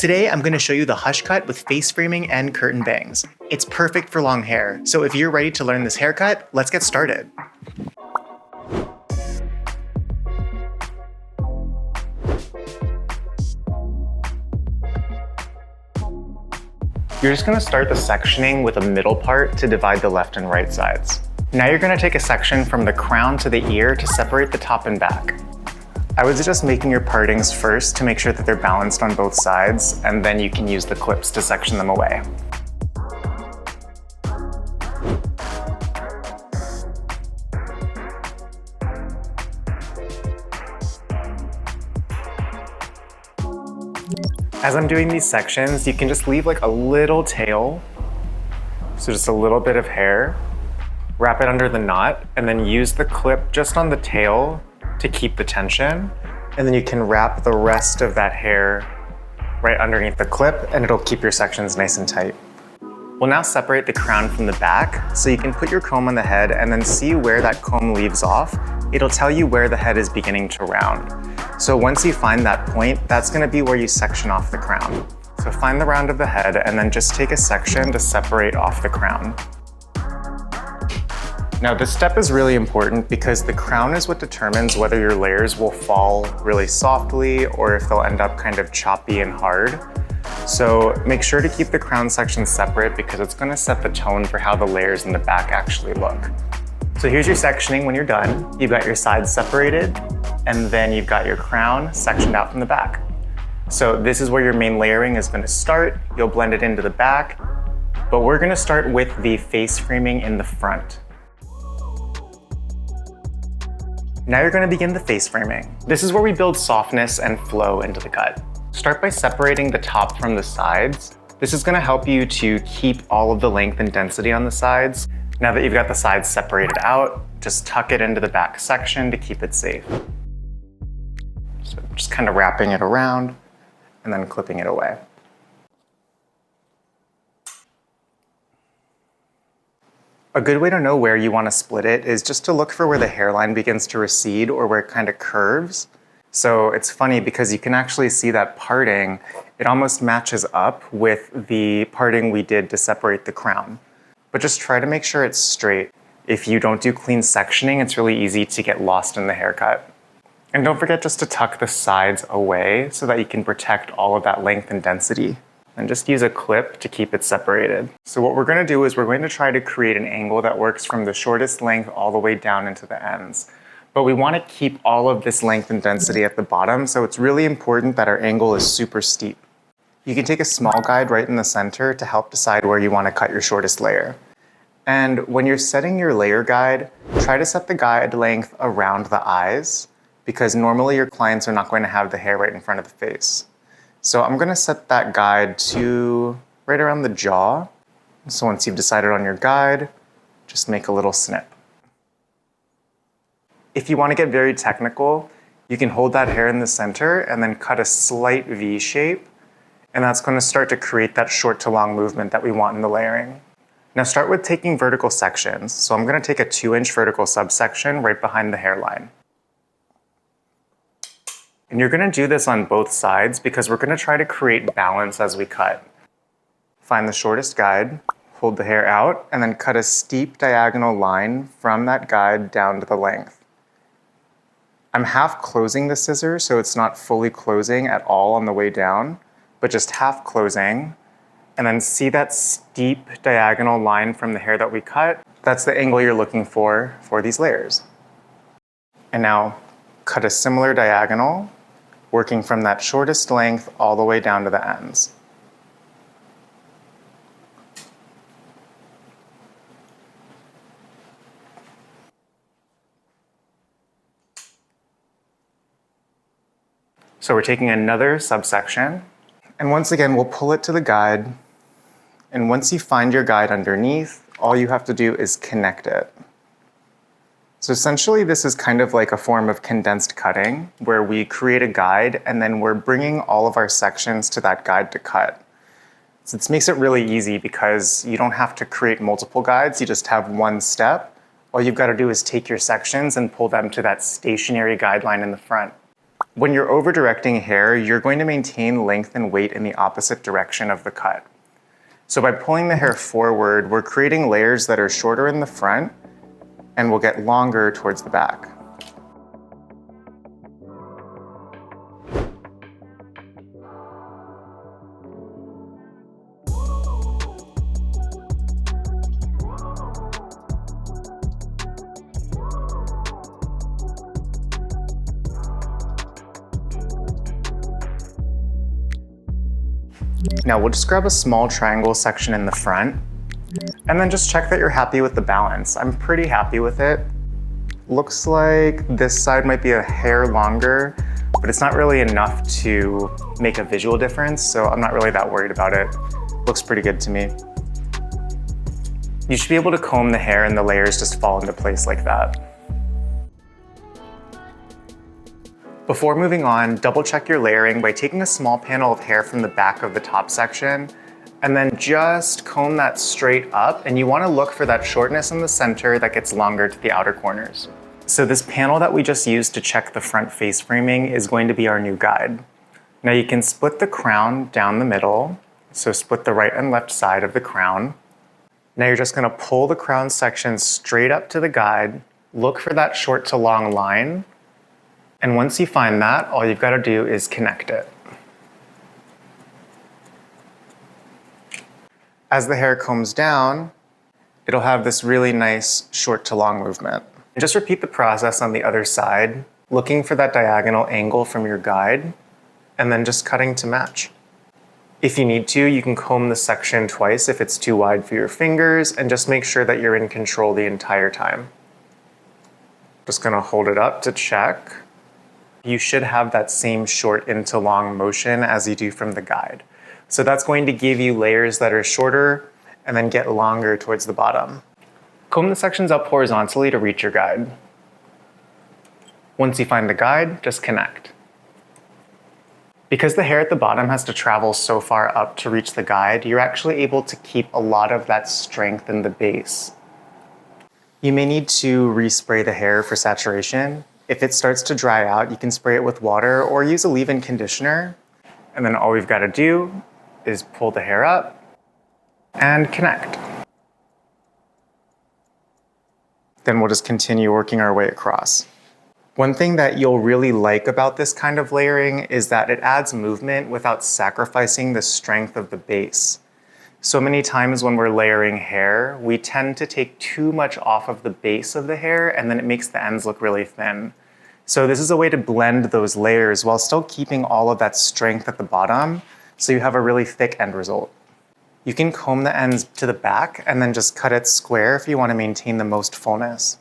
Today, I'm going to show you the hush cut with face framing and curtain bangs. It's perfect for long hair, so if you're ready to learn this haircut, let's get started. You're just going to start the sectioning with a middle part to divide the left and right sides. Now you're going to take a section from the crown to the ear to separate the top and back. I would suggest making your partings first to make sure that they're balanced on both sides, and then you can use the clips to section them away. As I'm doing these sections, you can just leave like a little tail, so just a little bit of hair, wrap it under the knot, and then use the clip just on the tail to keep the tension. And then you can wrap the rest of that hair right underneath the clip, and it'll keep your sections nice and tight. We'll now separate the crown from the back, so you can put your comb on the head and then see where that comb leaves off. It'll tell you where the head is beginning to round. So once you find that point, that's going to be where you section off the crown. So find the round of the head and then just take a section to separate off the crown. Now this step is really important because the crown is what determines whether your layers will fall really softly or if they'll end up kind of choppy and hard. So make sure to keep the crown section separate because it's going to set the tone for how the layers in the back actually look. So here's your sectioning when you're done. You've got your sides separated, and then you've got your crown sectioned out from the back. So this is where your main layering is going to start. You'll blend it into the back, but we're going to start with the face framing in the front. Now you're going to begin the face framing. This is where we build softness and flow into the cut. Start by separating the top from the sides. This is going to help you to keep all of the length and density on the sides. Now that you've got the sides separated out, just tuck it into the back section to keep it safe. So just kind of wrapping it around and then clipping it away. A good way to know where you want to split it is just to look for where the hairline begins to recede or where it kind of curves. So it's funny because you can actually see that parting, it almost matches up with the parting we did to separate the crown. But just try to make sure it's straight. If you don't do clean sectioning, it's really easy to get lost in the haircut. And don't forget just to tuck the sides away so that you can protect all of that length and density. And just use a clip to keep it separated. So what we're going to do is we're going to try to create an angle that works from the shortest length all the way down into the ends. But we want to keep all of this length and density at the bottom, so it's really important that our angle is super steep. You can take a small guide right in the center to help decide where you want to cut your shortest layer. And when you're setting your layer guide, try to set the guide length around the eyes, because normally your clients are not going to have the hair right in front of the face. So I'm going to set that guide to right around the jaw. So once you've decided on your guide, just make a little snip. If you want to get very technical, you can hold that hair in the center and then cut a slight V shape. And that's going to start to create that short to long movement that we want in the layering. Now start with taking vertical sections. So I'm going to take a 2-inch vertical subsection right behind the hairline. And you're going to do this on both sides because we're going to try to create balance as we cut. Find the shortest guide, hold the hair out, and then cut a steep diagonal line from that guide down to the length. I'm half closing the scissors, so it's not fully closing at all on the way down, but just half closing. And then see that steep diagonal line from the hair that we cut? That's the angle you're looking for these layers. And now cut a similar diagonal, working from that shortest length all the way down to the ends. So we're taking another subsection, and once again, we'll pull it to the guide. And once you find your guide underneath, all you have to do is connect it. So essentially, this is kind of like a form of condensed cutting where we create a guide and then we're bringing all of our sections to that guide to cut. So this makes it really easy because you don't have to create multiple guides, you just have one step. All you've got to do is take your sections and pull them to that stationary guideline in the front. When you're over-directing hair, you're going to maintain length and weight in the opposite direction of the cut. So by pulling the hair forward, we're creating layers that are shorter in the front and will get longer towards the back. Now we'll just grab a small triangle section in the front and then just check that you're happy with the balance. I'm pretty happy with it. Looks like this side might be a hair longer, but it's not really enough to make a visual difference, so I'm not really that worried about it. Looks pretty good to me. You should be able to comb the hair and the layers just fall into place like that. Before moving on, double check your layering by taking a small panel of hair from the back of the top section and then just comb that straight up, and you want to look for that shortness in the center that gets longer to the outer corners. So this panel that we just used to check the front face framing is going to be our new guide. Now you can split the crown down the middle, so split the right and left side of the crown. Now you're just going to pull the crown section straight up to the guide, look for that short to long line, and once you find that, all you've got to do is connect it. As the hair combs down, it'll have this really nice short to long movement. And just repeat the process on the other side, looking for that diagonal angle from your guide, and then just cutting to match. If you need to, you can comb the section twice if it's too wide for your fingers, and just make sure that you're in control the entire time. Just gonna hold it up to check. You should have that same short into long motion as you do from the guide. So that's going to give you layers that are shorter and then get longer towards the bottom. Comb the sections up horizontally to reach your guide. Once you find the guide, just connect. Because the hair at the bottom has to travel so far up to reach the guide, you're actually able to keep a lot of that strength in the base. You may need to respray the hair for saturation. If it starts to dry out, you can spray it with water or use a leave-in conditioner. And then all we've got to do is pull the hair up and connect. Then we'll just continue working our way across. One thing that you'll really like about this kind of layering is that it adds movement without sacrificing the strength of the base. So many times when we're layering hair, we tend to take too much off of the base of the hair, and then it makes the ends look really thin. So this is a way to blend those layers while still keeping all of that strength at the bottom, so you have a really thick end result. You can comb the ends to the back and then just cut it square if you want to maintain the most fullness.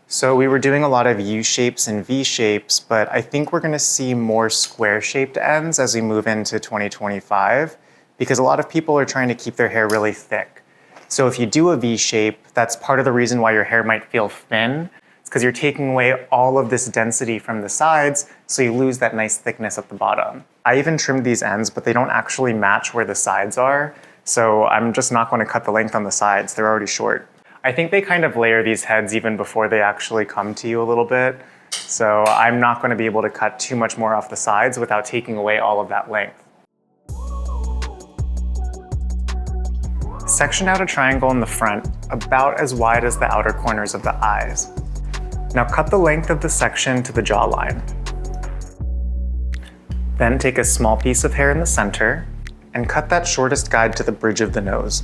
So we were doing a lot of U shapes and V shapes, but I think we're going to see more square shaped ends as we move into 2025. Because a lot of people are trying to keep their hair really thick. So if you do a V shape, that's part of the reason why your hair might feel thin. It's because you're taking away all of this density from the sides, so you lose that nice thickness at the bottom. I even trimmed these ends, but they don't actually match where the sides are. So I'm just not going to cut the length on the sides. They're already short. I think they kind of layer these heads even before they actually come to you a little bit. So I'm not going to be able to cut too much more off the sides without taking away all of that length. Section out a triangle in the front, about as wide as the outer corners of the eyes. Now cut the length of the section to the jawline. Then take a small piece of hair in the center and cut that shortest guide to the bridge of the nose.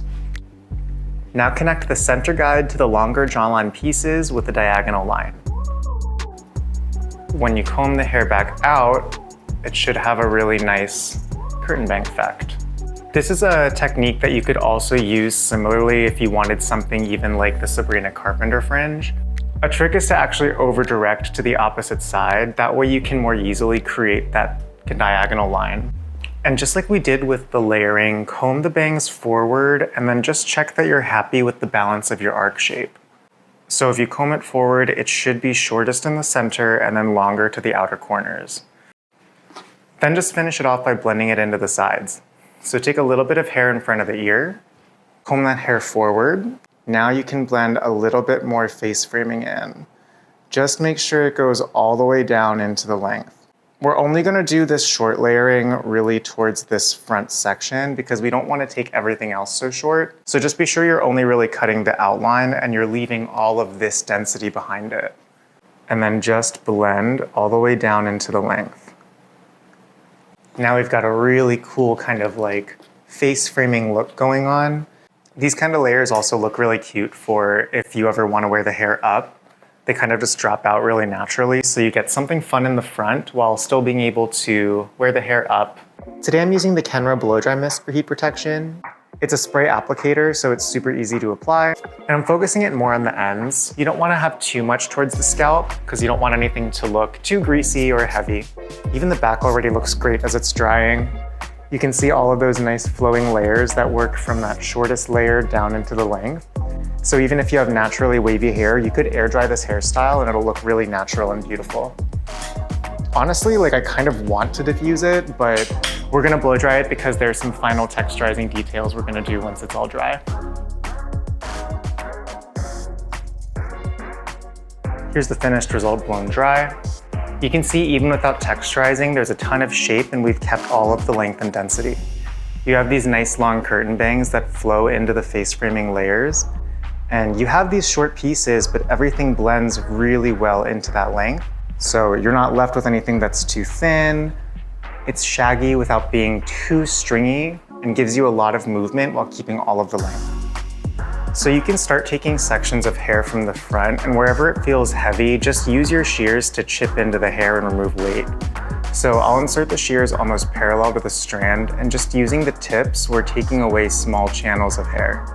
Now connect the center guide to the longer jawline pieces with a diagonal line. When you comb the hair back out, it should have a really nice curtain bank effect. This is a technique that you could also use similarly if you wanted something even like the Sabrina Carpenter fringe. A trick is to actually over-direct to the opposite side. That way you can more easily create that diagonal line. And just like we did with the layering, comb the bangs forward and then just check that you're happy with the balance of your arc shape. So if you comb it forward, it should be shortest in the center and then longer to the outer corners. Then just finish it off by blending it into the sides. So take a little bit of hair in front of the ear, comb that hair forward. Now you can blend a little bit more face framing in. Just make sure it goes all the way down into the length. We're only gonna do this short layering really towards this front section because we don't wanna take everything else so short. So just be sure you're only really cutting the outline and you're leaving all of this density behind it. And then just blend all the way down into the length. Now we've got a really cool kind of like face framing look going on. These kind of layers also look really cute for if you ever wanna wear the hair up. They kind of just drop out really naturally, so you get something fun in the front while still being able to wear the hair up. Today I'm using the Kenra Blow Dry Mist for heat protection. It's a spray applicator, so it's super easy to apply. And I'm focusing it more on the ends. You don't want to have too much towards the scalp because you don't want anything to look too greasy or heavy. Even the back already looks great as it's drying. You can see all of those nice flowing layers that work from that shortest layer down into the length. So even if you have naturally wavy hair, you could air dry this hairstyle and it'll look really natural and beautiful. Honestly, like I kind of want to diffuse it, but we're gonna blow dry it because there's some final texturizing details we're gonna do once it's all dry. Here's the finished result blown dry. You can see even without texturizing, there's a ton of shape and we've kept all of the length and density. You have these nice long curtain bangs that flow into the face framing layers. And you have these short pieces, but everything blends really well into that length. So you're not left with anything that's too thin. It's shaggy without being too stringy and gives you a lot of movement while keeping all of the length. So you can start taking sections of hair from the front, and wherever it feels heavy, just use your shears to chip into the hair and remove weight. So I'll insert the shears almost parallel to the strand, and just using the tips, we're taking away small channels of hair.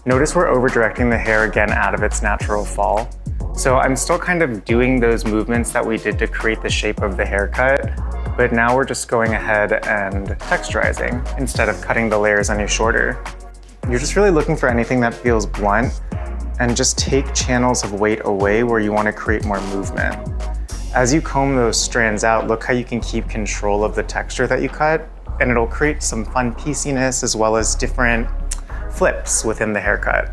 Notice we're over-directing the hair again out of its natural fall. So I'm still kind of doing those movements that we did to create the shape of the haircut, but now we're just going ahead and texturizing instead of cutting the layers any shorter. You're just really looking for anything that feels blunt and just take channels of weight away where you want to create more movement. As you comb those strands out, look how you can keep control of the texture that you cut, and it'll create some fun pieciness as well as different flips within the haircut.